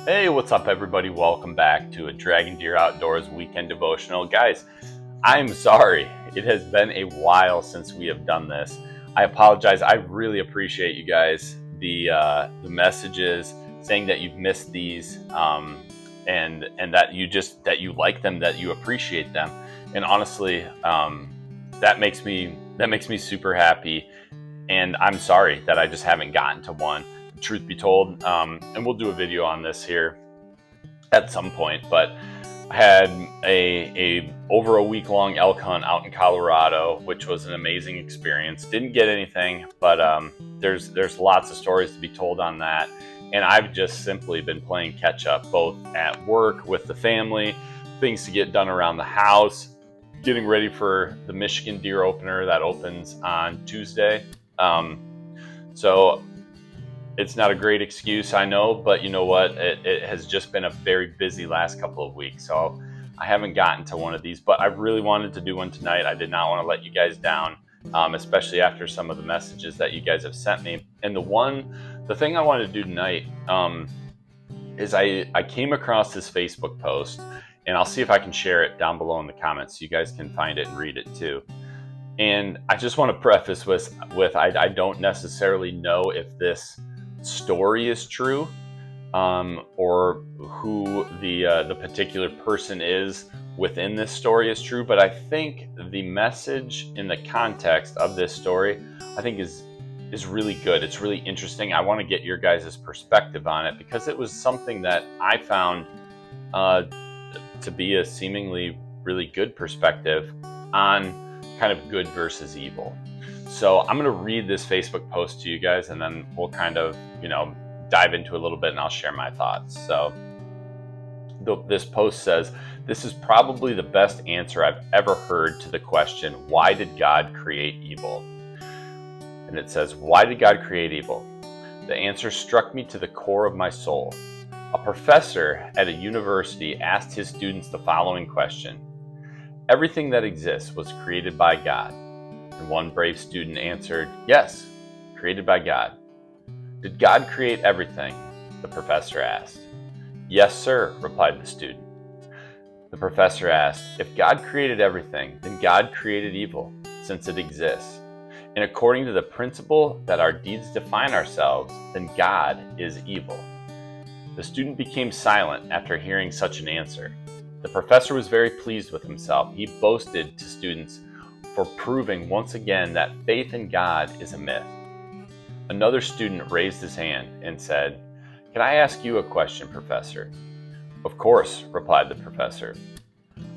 Hey, what's up, everybody? Welcome back to a Dragon Deer Outdoors weekend devotional. Guys, I'm sorry. It has been a while since we have done this. I apologize. I really appreciate you guys, the messages saying that you've missed these, and that you like them, that you appreciate them. And honestly, that makes me super happy. And I'm sorry that I just haven't gotten to one. Truth be told, and we'll do a video on this here at some point, but I had a over a week long elk hunt out in Colorado, which was an amazing experience. Didn't get anything, but there's lots of stories to be told on that. And I've just simply been playing catch up, both at work with the family, things to get done around the house, getting ready for the Michigan deer opener that opens on Tuesday. So it's not a great excuse, I know, but you know what? It has just been a very busy last couple of weeks, so I haven't gotten to one of these, but I really wanted to do one tonight. I did not want to let you guys down, especially after some of the messages that you guys have sent me. And the thing I wanted to do tonight is I came across this Facebook post, and I'll see if I can share it down below in the comments so you guys can find it and read it too. And I just want to preface with I don't necessarily know if this story is true, or who the particular person is within this story is true, but I think the message in the context of this story, I think is really good. It's really interesting. I want to get your guys' perspective on it because it was something that I found to be a seemingly really good perspective on kind of good versus evil. So I'm going to read this Facebook post to you guys, and then we'll kind of, dive into a little bit, and I'll share my thoughts. So this post says, "This is probably the best answer I've ever heard to the question, why did God create evil?" And it says, "Why did God create evil? The answer struck me to the core of my soul. A professor at a university asked his students the following question: everything that exists was created by God. And one brave student answered, yes, created by God. Did God create everything? The professor asked. Yes, sir, replied the student. The professor asked, if God created everything, then God created evil, since it exists. And according to the principle that our deeds define ourselves, then God is evil. The student became silent after hearing such an answer. The professor was very pleased with himself. He boasted to students for proving once again that faith in God is a myth. Another student raised his hand and said, "Can I ask you a question, Professor?" "Of course," replied the professor.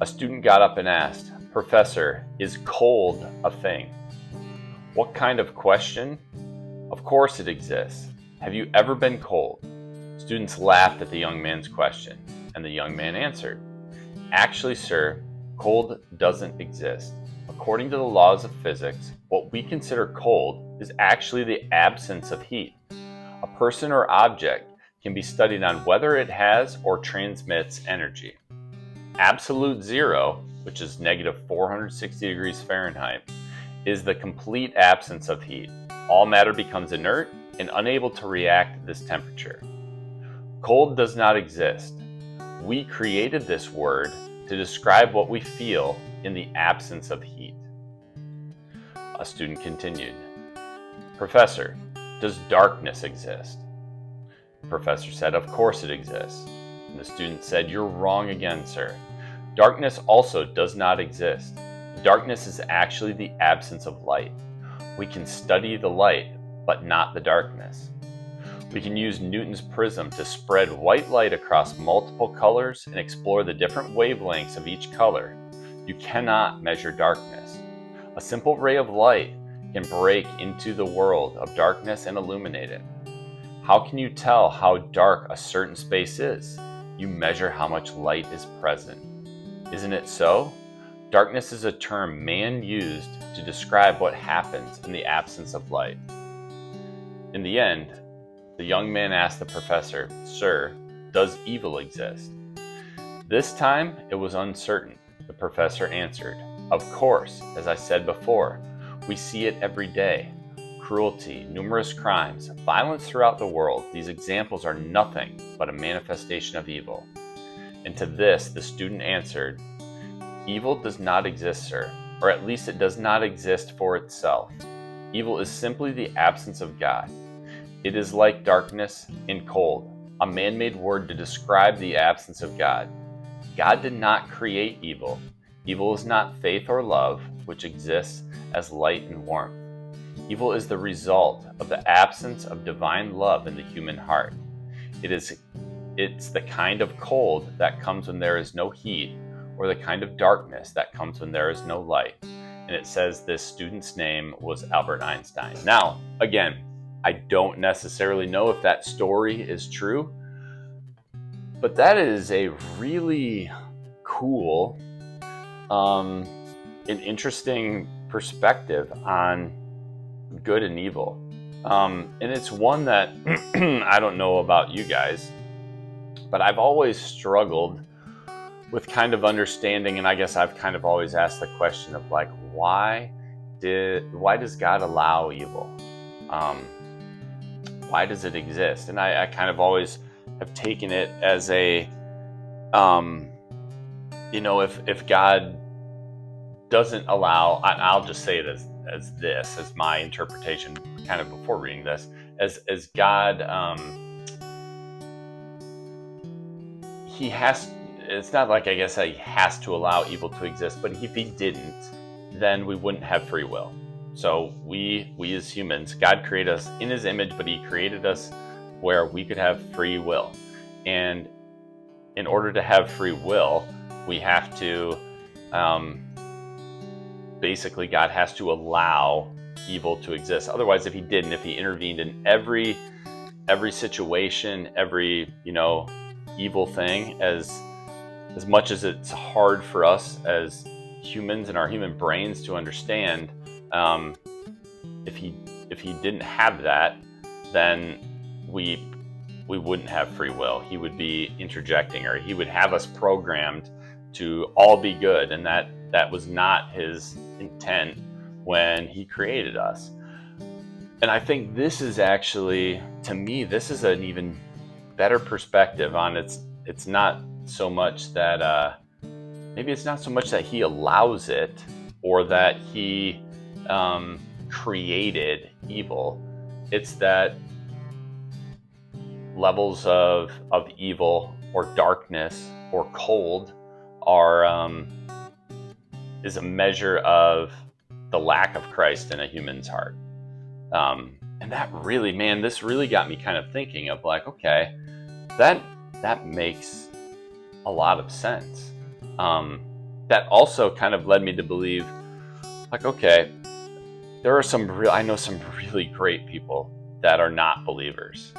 A student got up and asked, "Professor, is cold a thing?" "What kind of question?" "Of course it exists. Have you ever been cold?" Students laughed at the young man's question, and the young man answered, "Actually, sir, cold doesn't exist. According to the laws of physics, what we consider cold is actually the absence of heat. A person or object can be studied on whether it has or transmits energy. Absolute zero, which is negative 460 degrees Fahrenheit, is the complete absence of heat. All matter becomes inert and unable to react at this temperature. Cold does not exist. We created this word to describe what we feel in the absence of heat." A student continued, "Professor, does darkness exist?" The professor said, "Of course it exists." And the student said, "You're wrong again, sir. Darkness also does not exist. Darkness is actually the absence of light. We can study the light, but not the darkness. We can use Newton's prism to spread white light across multiple colors and explore the different wavelengths of each color. You cannot measure darkness. A simple ray of light can break into the world of darkness and illuminate it. How can you tell how dark a certain space is? You measure how much light is present. Isn't it so? Darkness is a term man used to describe what happens in the absence of light." In the end, the young man asked the professor, "Sir, does evil exist?" This time it was uncertain. The professor answered, "Of course, as I said before, we see it every day. cruelty, numerous crimes, violence throughout the world. These examples are nothing but a manifestation of evil. And to this, the student answered, evil does not exist, sir, or at least it does not exist for itself. Evil is simply the absence of God. It is like darkness and cold, a man-made word to describe the absence of God. God did not create evil. Evil is not faith or love, which exists as light and warmth. Evil is the result of the absence of divine love in the human heart. It's the kind of cold that comes when there is no heat, or the kind of darkness that comes when there is no light. And it says this student's name was Albert Einstein. Now, again, I don't necessarily know if that story is true, but that is a really cool, an interesting perspective on good and evil. And it's one that I don't know about you guys, but I've always struggled with kind of understanding, and I guess I've kind of always asked the question of like, why does God allow evil? Why does it exist? And I kind of always have taken it as a, if God doesn't allow, I'll just say it as my interpretation, kind of before reading this, as God, he has. It's not like I guess that he has to allow evil to exist, but if he didn't, then we wouldn't have free will. So we as humans, God created us in his image, but he created us where we could have free will. And in order to have free will, we have to, basically God has to allow evil to exist. Otherwise, if he didn't, if he intervened in every situation, every, evil thing, as much as it's hard for us as humans and our human brains to understand, if he didn't have that, then we wouldn't have free will. He would be interjecting, or he would have us programmed to all be good, and that was not his intent when he created us. And I think this is actually, to me, this is an even better perspective on it's not so much that maybe it's not so much that he allows it or that he created evil. It's that levels of evil or darkness or cold is a measure of the lack of Christ in a human's heart. And that really, man, this really got me kind of thinking of like, okay, that makes a lot of sense. That also kind of led me to believe, like, okay, there are I know some really great people that are not believers.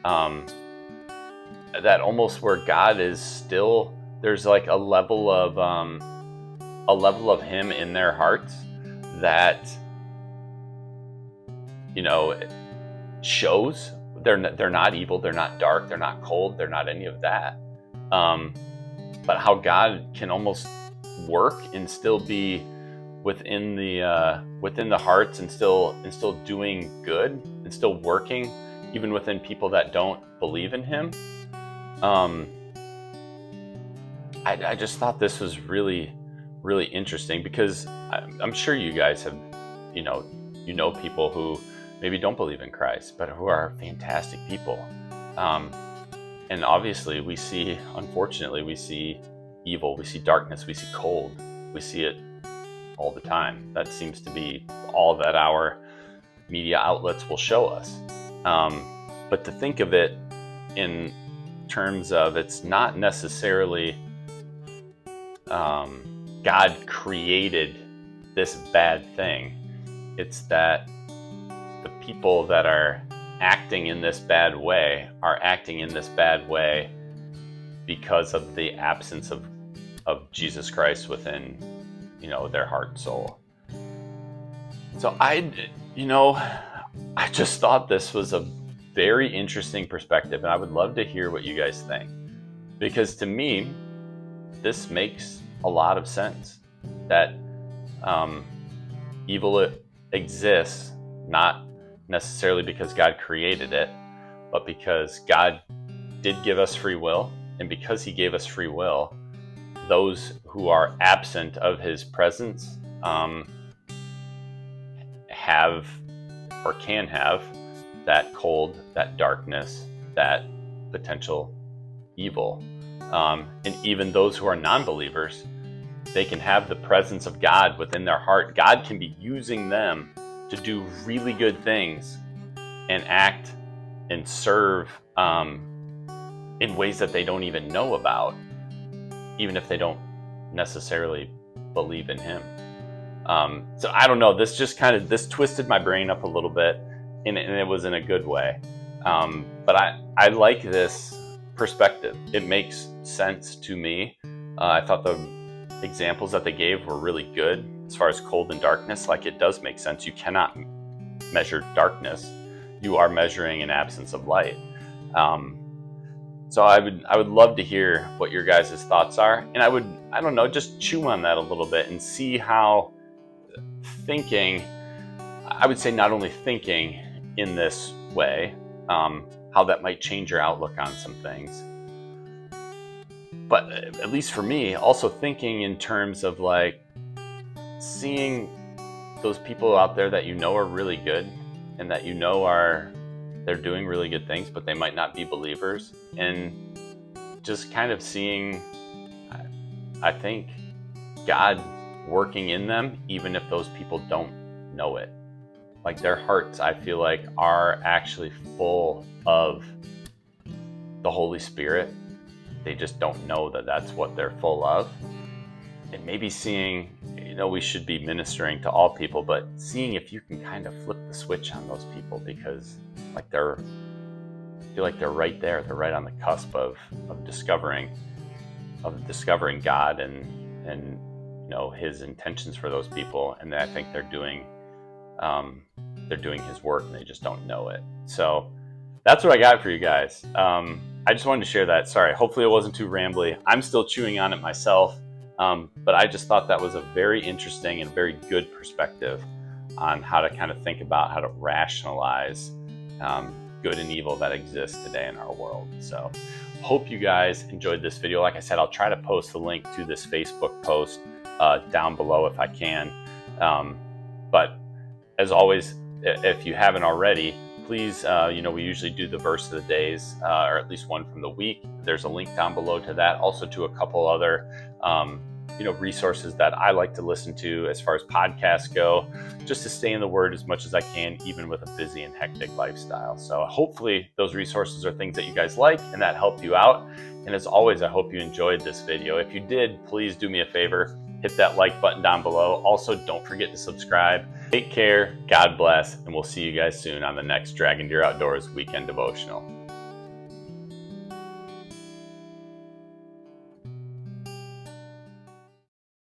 That almost where God is still, there's like a level of him in their hearts that, shows they're not evil, they're not dark, they're not cold, they're not any of that. But how God can almost work and still be within the hearts and still doing good and still working even within people that don't believe in him. I just thought this was really, really interesting, because I'm sure you guys have, people who maybe don't believe in Christ, but who are fantastic people. And obviously unfortunately, we see evil, we see darkness, we see cold, we see it all the time. That seems to be all that our media outlets will show us. But to think of it in terms of, it's not necessarily God created this bad thing. It's that the people that are acting in this bad way are acting in this bad way because of the absence of Jesus Christ within, their heart and soul. So I just thought this was a very interesting perspective, and I would love to hear what you guys think, because to me, this makes a lot of sense that evil exists not necessarily because God created it, but because God did give us free will. And because he gave us free will, those who are absent of his presence have or can have that cold, that darkness, that potential evil. And even those who are non-believers, they can have the presence of God within their heart. God can be using them to do really good things and act and serve in ways that they don't even know about, even if they don't necessarily believe in him. So I don't know, this twisted my brain up a little bit, and it was in a good way. But I like this perspective. It makes sense to me. I thought the examples that they gave were really good as far as cold and darkness. Like, it does make sense. You cannot measure darkness. You are measuring an absence of light. So I would love to hear what your guys' thoughts are. And I don't know, just chew on that a little bit and see how thinking, I would say not only thinking in this way, how that might change your outlook on some things. But at least for me, also thinking in terms of like seeing those people out there that you know are really good and that you know they're doing really good things, but they might not be believers, and just kind of seeing, I think, God working in them, even if those people don't know it. Like, their hearts, I feel like, are actually full of the Holy Spirit. They just don't know that that's what they're full of. And maybe seeing, we should be ministering to all people, but seeing if you can kind of flip the switch on those people, because like I feel like they're right there. They're right on the cusp of discovering God and his intentions for those people. And I think they're doing his work, and they just don't know it. So that's what I got for you guys. I just wanted to share that. Sorry, hopefully it wasn't too rambly. I'm still chewing on it myself, but I just thought that was a very interesting and very good perspective on how to kind of think about how to rationalize good and evil that exists today in our world. So hope you guys enjoyed this video. Like I said, I'll try to post the link to this Facebook post down below if I can. But as always, if you haven't already, please, we usually do the verse of the days, or at least one from the week. There's a link down below to that, also to a couple other, resources that I like to listen to as far as podcasts go, just to stay in the Word as much as I can, even with a busy and hectic lifestyle. So hopefully those resources are things that you guys like and that help you out. And as always, I hope you enjoyed this video. If you did, please do me a favor, hit that like button down below. Also, don't forget to subscribe. Take care, God bless, and we'll see you guys soon on the next Dragon Deer Outdoors Weekend Devotional.